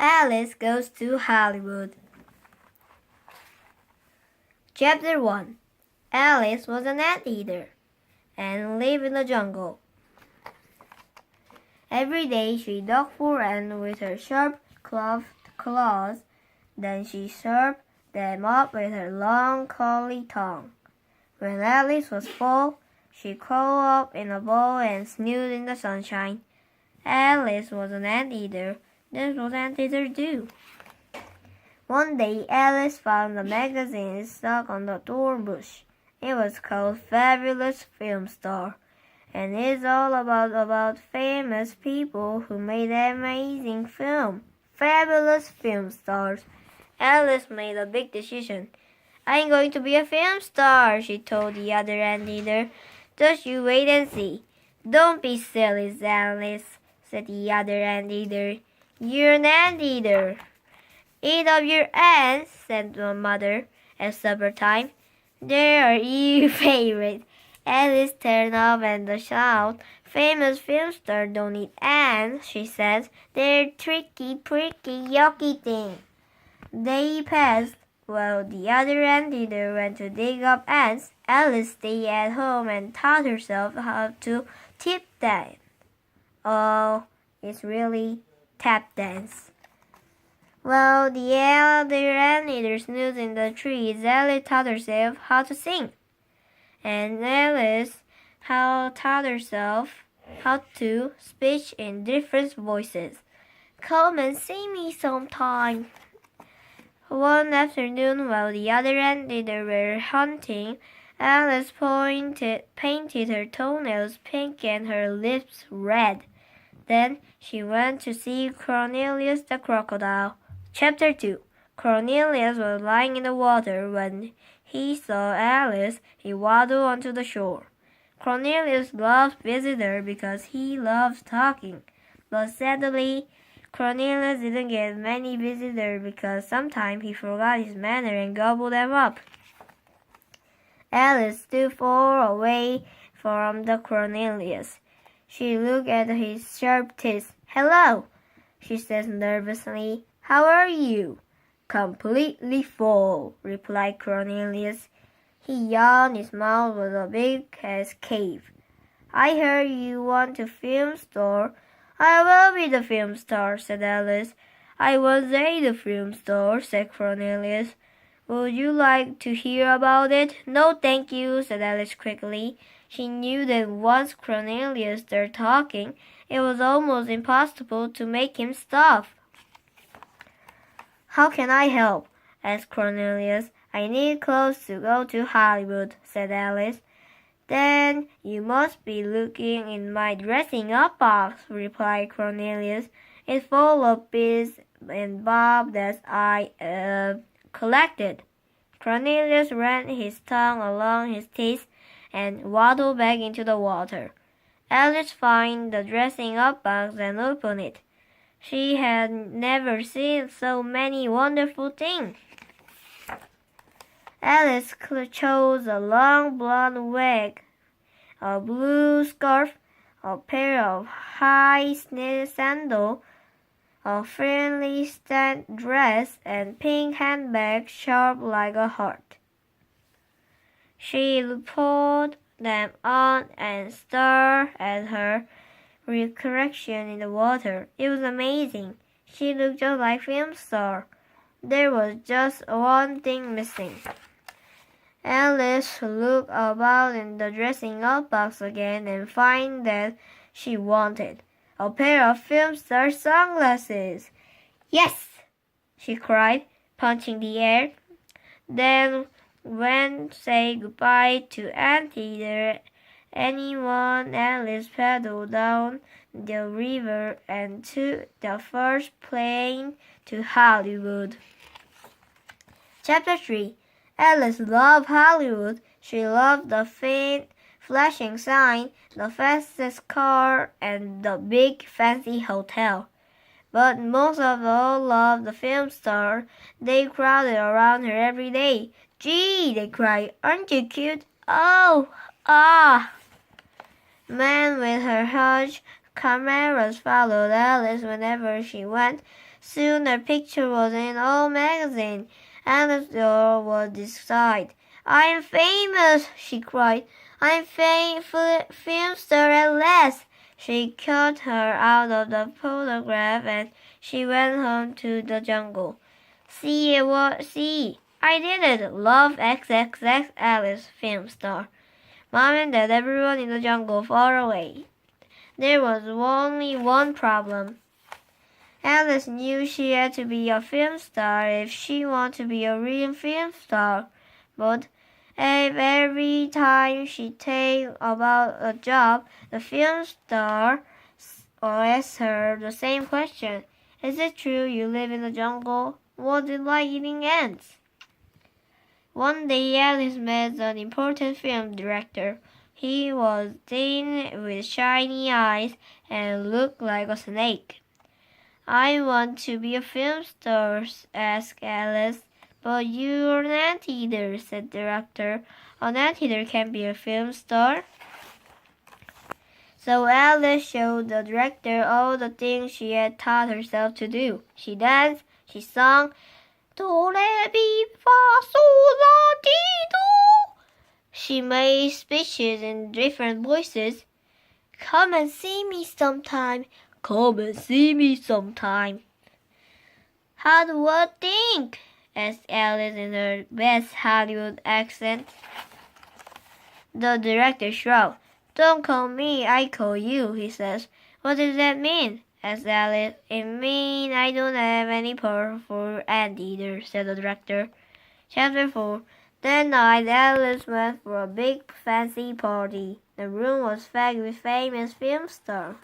Alice Goes to Hollywood. Chapter 1. Alice was an anteater and lived in the jungle. Every day she dug for ants with her sharp cleft claws, then she served them up with her long curly tongue. When Alice was full, she curled up in a ball and snoozed in the sunshine. Alice was an anteater. That's what anteaters do. One day, Alice found a magazine stuck on the thorn bush. It was called Fabulous Film Star, and it's all about famous people who made amazing film. Fabulous film stars. Alice made a big decision. I'm going to be a film star, she told the other anteater. Just you wait and see. Don't be silly, Alice, said the other anteater. You're an anteater. Eat up your ants, said the mother at supper time. They are your favorite. Alice turned off and shouted, Famous film stars don't eat ants, she said. They're tricky, pricky, yucky things. They passed. While the other anteater went to dig up ants, Alice stayed at home and taught herself how to tip dance. Oh, it's really tap dance. While the other anteater snoozed in the trees, Alice taught herself how to sing. And Alice taught herself how to speak in different voices. Come and see me sometime. One afternoon, while the other anteater were hunting, Alice painted her toenails pink and her lips red. Then she went to see Cornelius the crocodile. Chapter 2. Cornelius was lying in the water. When he saw Alice, he waddled onto the shore. Cornelius loved visitors because he loves talking. But sadly, Cornelius didn't get many visitors because sometimes he forgot his manner and gobbled them up. Alice stood far away from the Cornelius. She looked at his sharp teeth. Hello, she said nervously. How are you? Completely full, replied Cornelius. He yawned. His mouth was as big as a cave. I heard you want to film star. I will be the film star, said Alice. I was the film star, said Cornelius. Would you like to hear about it? No, thank you, said Alice quickly. She knew that once Cornelius started talking, it was almost impossible to make him stop. How can I help? Asked Cornelius. I need clothes to go to Hollywood, said Alice. Then you must be looking in my dressing-up box, replied Cornelius. It's full of bits and bobs that I collected. Cornelius ran his tongue along his teeth and waddled back into the water. Alice found the dressing-up box and opened it. She had never seen so many wonderful things. Alice chose a long blonde wig, a blue scarf, a pair of high sandals, a friendly stained dress, and pink handbag sharp like a heart. She pulled them on and stared at her reflection in the water. It was amazing. She looked just like a film star. There was just one thing missing. Alice looked about in the dressing-up box again and found that she wanted a pair of film star sunglasses. Yes, she cried, punching the air. Then when say goodbye to Anteater, anyone, Alice paddled down the river and took the first plane to Hollywood. Chapter 3. Alice loved Hollywood. She loved the faint, flashing sign, the fastest car, and the big, fancy hotel. But most of all loved the film star. They crowded around her every day. Gee, they cried, aren't you cute? Oh, ah! Men with her huge cameras followed Alice wherever she went. Soon her picture was in all magazines, and the door was inside. I'm famous, she cried. I'm film star at last. She cut her out of the photograph and she went home to the jungle. See, I did it. Love XXX Alice, film star. Mom and Dad, everyone in the jungle far away. There was only one problem. Alice knew she had to be a film star if she wanted to be a real film star. But if every time she thought about a job, the film star asked her the same question. Is it true you live in the jungle? Was it like eating ants? One day Alice met an important film director. He was thin with shiny eyes and looked like a snake. I want to be a film star, asked Alice. But you're an anteater, said the director. An anteater can be a film star. So Alice showed the director all the things she had taught herself to do. She danced, she sung, do, re, mi, fa, sol, la, ti, do. She made speeches in different voices. Come and see me sometime. Come and see me sometime. How do I think? Asked Alice in her best Hollywood accent. The director shrugged. Don't call me, I call you, he says. What does that mean? Asked Alice. It means I don't have any powerful anteater, said the director. Chapter 4. That night, Alice went for a big fancy party. The room was packed with famous film stars.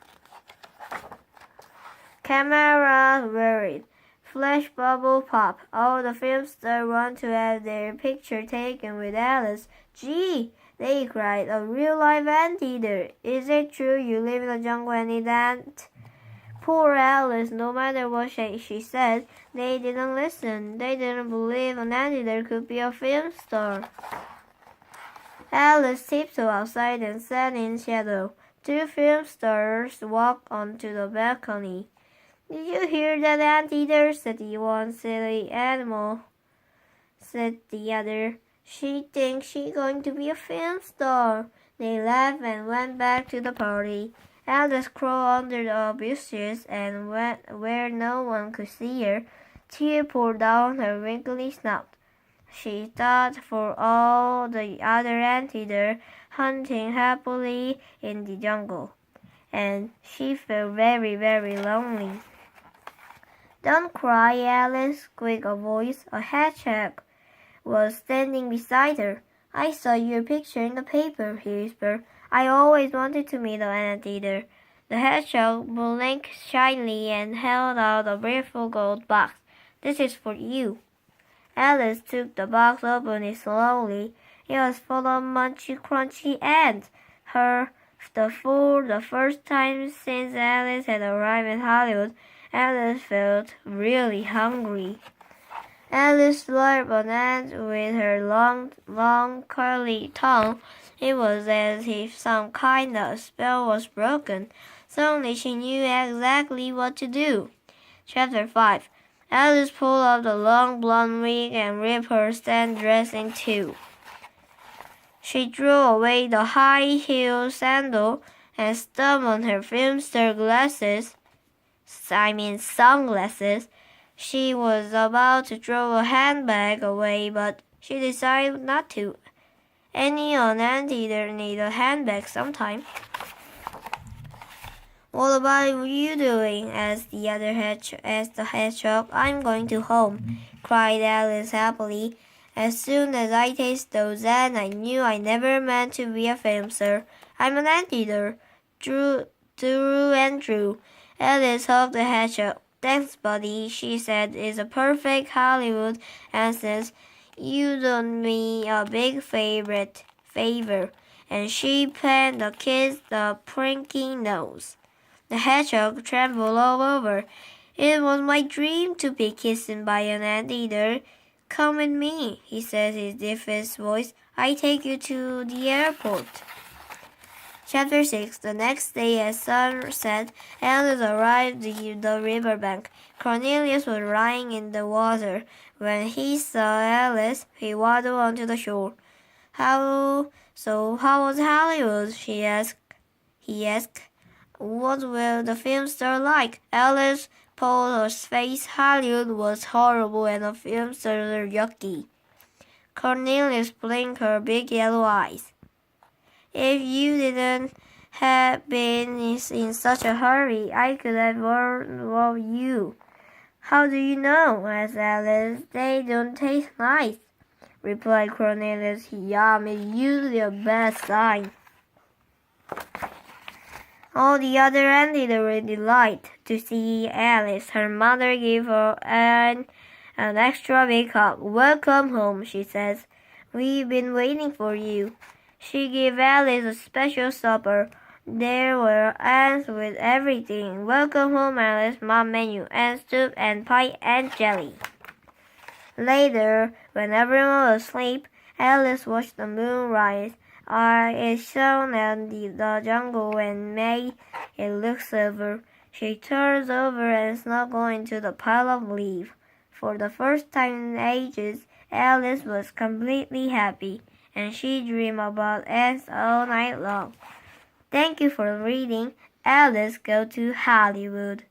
Cameras worried. Flash bubble pop. All the film stars want to have their picture taken with Alice. Gee, they cried, a real-life anteater. Is it true you live in the jungle and eat ants? Poor Alice, no matter what she said, they didn't listen. They didn't believe an anteater could be a film star. Alice tiptoed outside and sat in shadow. Two film stars walked onto the balcony. Did you hear that, anteater? Said the one. Silly animal, said the other. She thinks she's going to be a film star. They laughed and went back to the party. Alice crawled under the bushes and went where no one could see her. Tears poured down her wrinkly snout. She thought for all the other anteaters hunting happily in the jungle, and she felt very, very lonely. Don't cry, Alice, squeaked a voice. A hedgehog was standing beside her. I saw your picture in the paper, he whispered. I always wanted to meet an anteater. The hedgehog blinked shyly and held out a beautiful gold box. This is for you. Alice took the box, opened it slowly. It was full of munchy, crunchy ants. For the first time since Alice had arrived in Hollywood, Alice felt really hungry. Alice slurped an ant with her long, curly tongue. It was as if some kind of spell was broken. Suddenly she knew exactly what to do. Chapter 5. Alice pulled off the long blonde wig and ripped her stand dress in two. She threw away the high-heeled sandal and stubbed on her film star sunglasses. She was about to throw a handbag away, but she decided not to. Any anteater need a handbag sometime. What about you doing? asked the hedgehog. I'm going to home, cried Alice happily. As soon as I tasted those ants, I knew I never meant to be a film star. I'm an anteater, through and through. Alice hugged the hedgehog. Thanks, buddy, she said. It's a perfect Hollywood accent. You done me a big favor. And she pat the kid's the prinky nose. The hedgehog trembled all over. It was my dream to be kissed by an anteater. Come with me, he said in his deepest voice. I take you to the airport. Chapter 6. The next day at sunset, Alice arrived at the riverbank. Cornelius was lying in the water. When he saw Alice, he waddled onto the shore. How was Hollywood? He asked. What will the film star like? Alice pulled her face. Hollywood was horrible and the film stars were yucky. Cornelius blinked her big yellow eyes. If you didn't have been in such a hurry, I could have warned you. How do you know? Asked Alice. They don't taste nice, replied Cornelius. Yum is usually a bad sign. All the other ants were delighted to see Alice. Her mother gave her an extra big hug. Welcome home, she says. We've been waiting for you. She gave Alice a special supper. There were ants with everything. Welcome home, Alice. Mom menu, ant soup and pie and jelly. Later, when everyone was asleep, Alice watched the moon rise. It shone in the jungle and made it look silver. She turned over and snuggled into the pile of leaves. For the first time in ages, Alice was completely happy, and she dreamed about ants all night long. Thank you for reading. Alice Go to Hollywood.